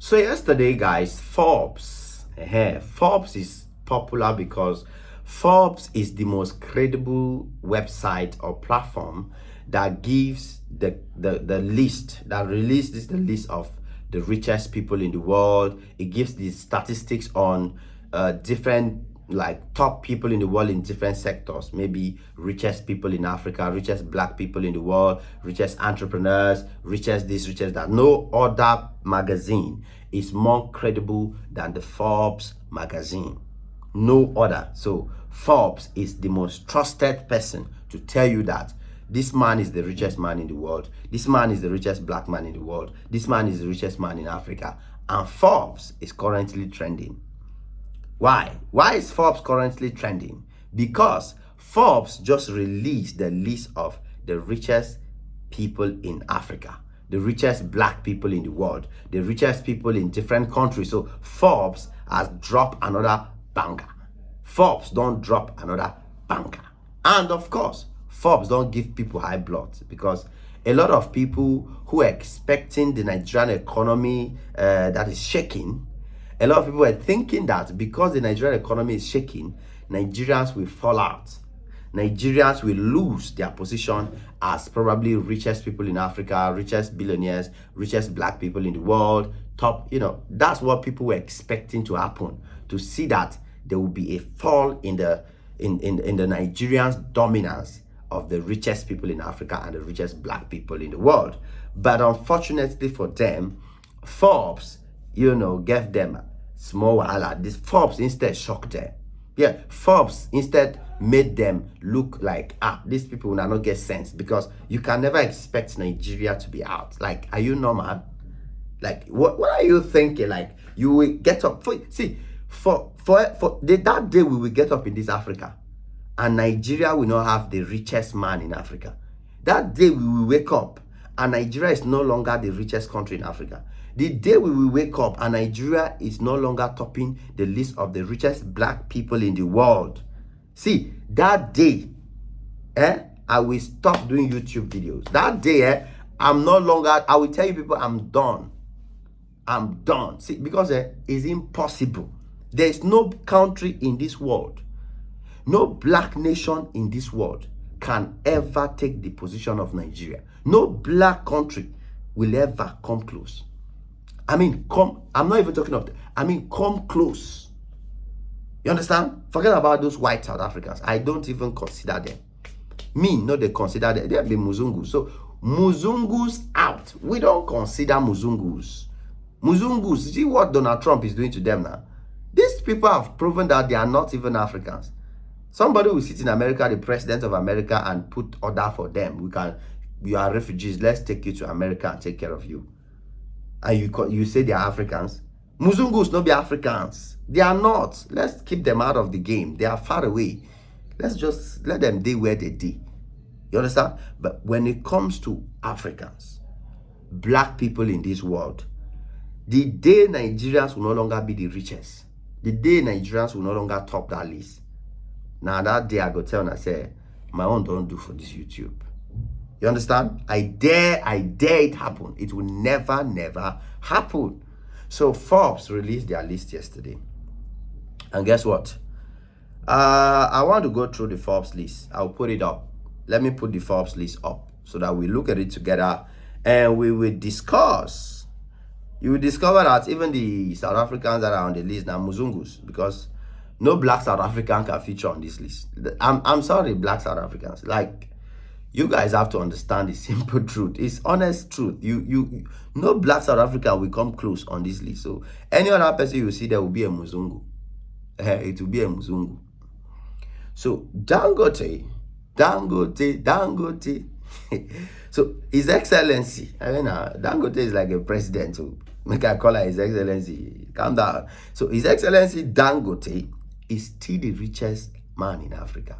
So yesterday, guys, Forbes is popular because Forbes is the most credible website or platform that gives the list, that releases the list of the richest people in the world. It gives the statistics on different, like, top people in the world in different sectors, maybe richest people in Africa, richest black people in the world, richest entrepreneurs, richest this, richest that. No other magazine is more credible than the Forbes magazine. No other. So Forbes is the most trusted person to tell you that this man is the richest man in the world, this man is the richest black man in the world, this man is the richest man in Africa. And Forbes is currently trending. Why is Forbes currently trending? Because Forbes just released the list of the richest people in Africa, the richest black people in the world, the richest people in different countries. So Forbes has dropped another banger. Forbes don't drop another banger. And of course, Forbes don't give people high blood, because a lot of people who are expecting the Nigerian economy that is shaking, a lot of people are thinking that because the Nigerian economy is shaking, Nigerians will fall out. Nigerians will lose their position as probably richest people in Africa, richest billionaires, richest black people in the world, top, that's what people were expecting to happen, to see that there will be a fall in the Nigerians' dominance of the richest people in Africa and the richest black people in the world. But unfortunately for them, Forbes, gave them small wahala. This Forbes instead shocked them. Yeah, Forbes instead made them look like, these people will not get sense, because you can never expect Nigeria to be out. Like, are you normal? Like, what are you thinking? Like, you will get up. That day we will get up in this Africa, and Nigeria will not have the richest man in Africa. That day we will wake up, and Nigeria is no longer the richest country in Africa. The day we will wake up and Nigeria is no longer topping the list of the richest black people in the world. See, that day, I will stop doing YouTube videos. That day, I will tell you people, I'm done. I'm done. See, because it's impossible. There is no country in this world, no black nation in this world can ever take the position of Nigeria. No black country will ever come close. I'm not even talking of come close. You understand? Forget about those white South Africans. I don't even consider them. They consider them. They'll be Muzungus. So Muzungus out. We don't consider Muzungus. Muzungus, see what Donald Trump is doing to them now. These people have proven that they are not even Africans. Somebody will sit in America, the president of America, and put order for them. You are refugees. Let's take you to America and take care of you. And you say they are Africans. Muzungus no be Africans. They are not. Let's keep them out of the game. They are far away. Let's just let them be where they be. You understand? But when it comes to Africans, black people in this world, the day Nigerians will no longer be the richest, the day Nigerians will no longer top that list, now that day I go tell and I say, my own don't do for this YouTube. You understand? I dare it happen. It will never happen. So Forbes released their list yesterday. And guess what? I want to go through the Forbes list. I'll put it up. Let me put the Forbes list up so that we look at it together and we will discuss. You will discover that even the South Africans that are on the list now, Muzungus, because no black South African can feature on this list. I'm sorry, black South Africans. Like, you guys have to understand the simple truth. It's honest truth. No black South African will come close on this list. So any other person you see there will be a Muzungu. It will be a Muzungu. So Dangote. So His Excellency. Dangote is like a president. So make I call her His Excellency. Calm down. So His Excellency Dangote is still the richest man in Africa.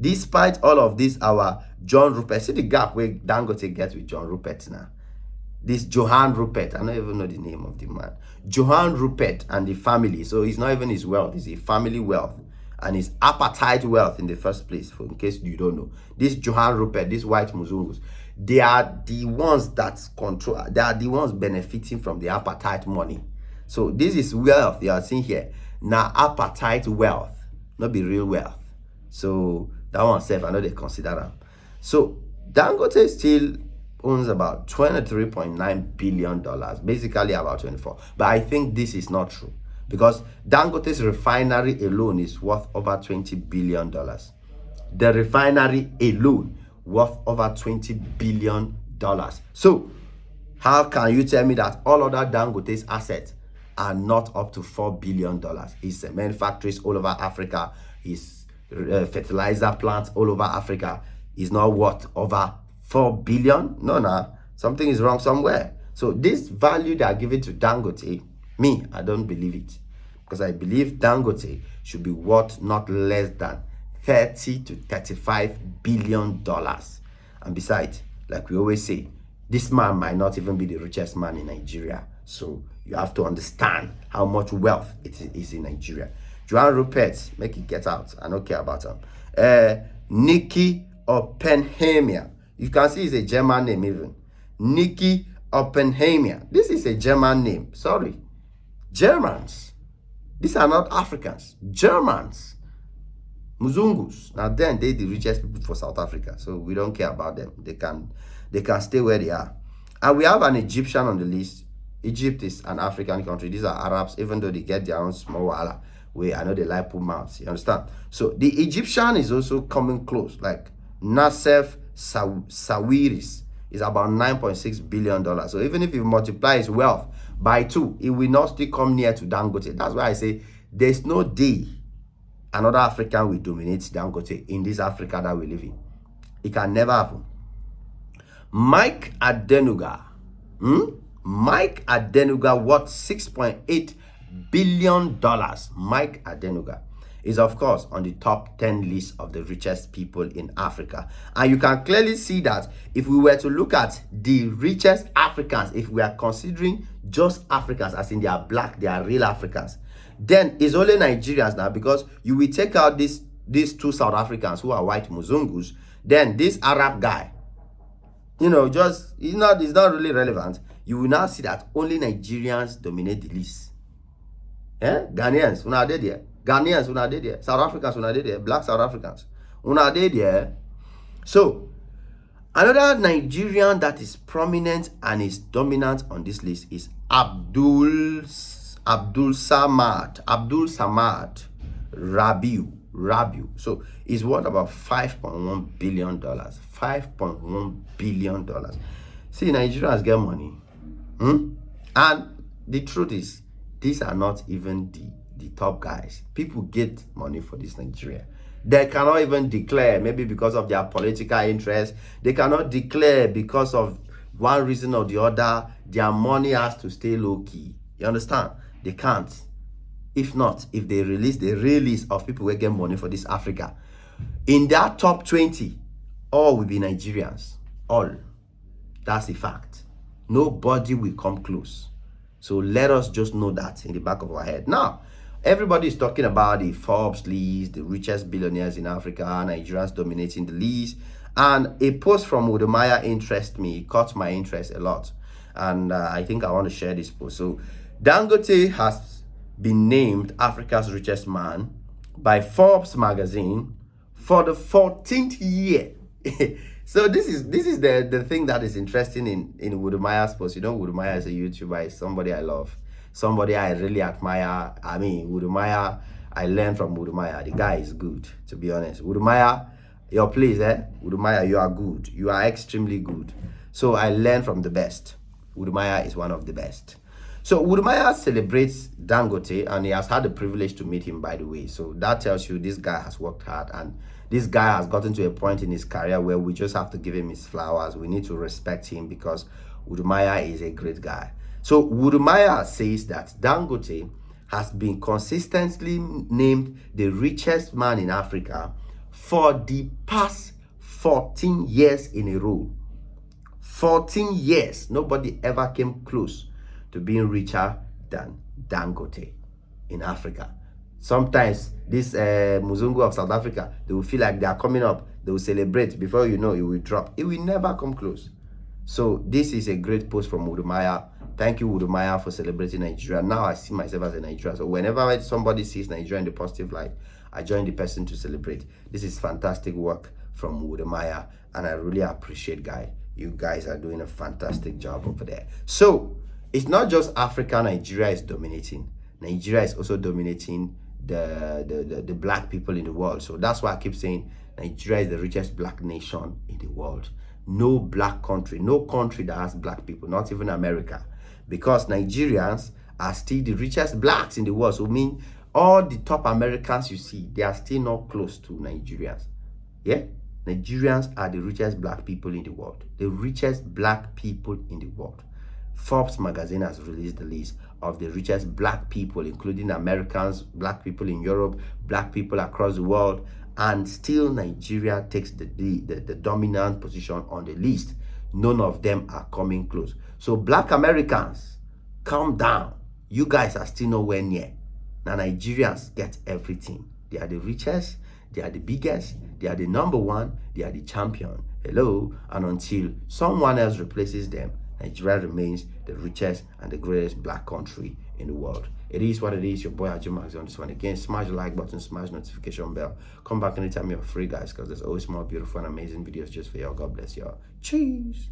Despite all of this, our John Rupert, see the gap where Dangote gets with John Rupert now. This Johan Rupert, I don't even know the name of the man. Johan Rupert and the family. So it's not even his wealth, it's a family wealth. And his appetite wealth in the first place, in case you don't know. This Johan Rupert, this white Muzungus, they are the ones that control, they are the ones benefiting from the appetite money. So this is wealth you are seeing here. Now appetite wealth, not be real wealth. So that one self, I know they consider them. So Dangote still owns about $23.9 billion, basically about 24. But I think this is not true, because Dangote's refinery alone is worth over $20 billion. The refinery alone worth over $20 billion. So how can you tell me that all other Dangote's assets are not up to $4 billion? His cement factories all over Africa, his fertilizer plants all over Africa is not worth over 4 billion? No, something is wrong somewhere. So this value they are giving to Dangote, me, I don't believe it, because I believe Dangote should be worth not less than 30 to 35 billion dollars. And besides, like we always say, this man might not even be the richest man in Nigeria. So you have to understand how much wealth it is in Nigeria. Joan Rupert, make it get out. I don't care about him. Nikki Oppenheimer. You can see it's a German name even. Nikki Oppenheimer. This is a German name. Sorry. Germans. These are not Africans. Germans. Muzungus. Now then, they're the richest people for South Africa. So we don't care about them. They can stay where they are. And we have an Egyptian on the list. Egypt is an African country. These are Arabs, even though they get their own small wala. Where I know they like put mouths. You understand? So the Egyptian is also coming close. Like Nassef Sawiris is about $9.6 billion. So even if you multiply his wealth by 2, it will not still come near to Dangote. That's why I say there's no day another African will dominate Dangote in this Africa that we live in. It can never happen. Mike Adenuga. Mike Adenuga worth $6.8 billion. Mike Adenuga is of course on the top 10 list of the richest people in Africa. And you can clearly see that if we were to look at the richest Africans, if we are considering just Africans, as in they are black, they are real Africans, then it's only Nigerians now, because you will take out these 2 South Africans who are white Muzungus, then this Arab guy, you know, just it's not really relevant. You will now see that only Nigerians dominate the list. Ghanaians, una dey there. Ghanaians, una dey there. South Africans, una dey there. Black South Africans, una dey there. So another Nigerian that is prominent and is dominant on this list is Abdul Samad Rabiu. So he's worth about $5.1 billion. $5.1 billion. See, Nigerians get money. And the truth is, these are not even the top guys. People get money for this Nigeria. They cannot even declare, maybe because of their political interest. They cannot declare because of one reason or the other. Their money has to stay low-key. You understand? They can't. If not, if they release the real list of people who get money for this Africa, in that top 20, all will be Nigerians. All. That's a fact. Nobody will come close. So let us just know that in the back of our head. Now, everybody is talking about the Forbes list, the richest billionaires in Africa, Nigerians dominating the list. And a post from Udemaya interested me. It caught my interest a lot. And I think I want to share this post. So Dangote has been named Africa's richest man by Forbes magazine for the 14th year. So this is the thing that is interesting in Udemaya's post. You know, Udemaya is a YouTuber, is somebody I love, somebody I really admire. I mean, Udemaya, I learned from Udemaya. The guy is good, to be honest. Udemaya, your place, Udemaya, you are good. You are extremely good. So I learned from the best. Udemaya is one of the best. So Udemaya celebrates Dangote, and he has had the privilege to meet him, by the way. So that tells you this guy has worked hard, and this guy has gotten to a point in his career where we just have to give him his flowers. We need to respect him because Udemaya is a great guy. So Udemaya says that Dangote has been consistently named the richest man in Africa for the past 14 years in a row. 14 years. Nobody ever came close to being richer than Dangote in Africa. Sometimes this Muzungu of South Africa, they will feel like they are coming up. They will celebrate. Before you know, it will drop. It will never come close. So this is a great post from Udumaya. Thank you, Udumaya, for celebrating Nigeria. Now I see myself as a Nigerian. So whenever somebody sees Nigeria in the positive light, I join the person to celebrate. This is fantastic work from Udumaya, and I really appreciate, guys. You guys are doing a fantastic job over there. So it's not just Africa Nigeria is dominating. Nigeria is also dominating the black people in the world. So that's why I keep saying Nigeria is the richest black nation in the world. No black country, no country that has black people, not even America, because Nigerians are still the richest blacks in the world. So I mean, all the top Americans you see, they are still not close to Nigerians. Yeah, Nigerians are the richest black people in the world, the richest black people in the world. Forbes magazine has released the list of the richest black people, including Americans, black people in Europe, black people across the world, and still Nigeria takes the dominant position on the list. None of them are coming close. So black Americans, calm down. You guys are still nowhere near. Now Nigerians get everything. They are the richest, they are the biggest, they are the number one, they are the champion. Hello, and until someone else replaces them, Nigeria remains the richest and the greatest black country in the world. It is what it is. Your boy Ajumax on this one again. Smash the like button, smash notification bell. Come back anytime you're free, guys, because there's always more beautiful and amazing videos just for y'all. God bless y'all. Cheers.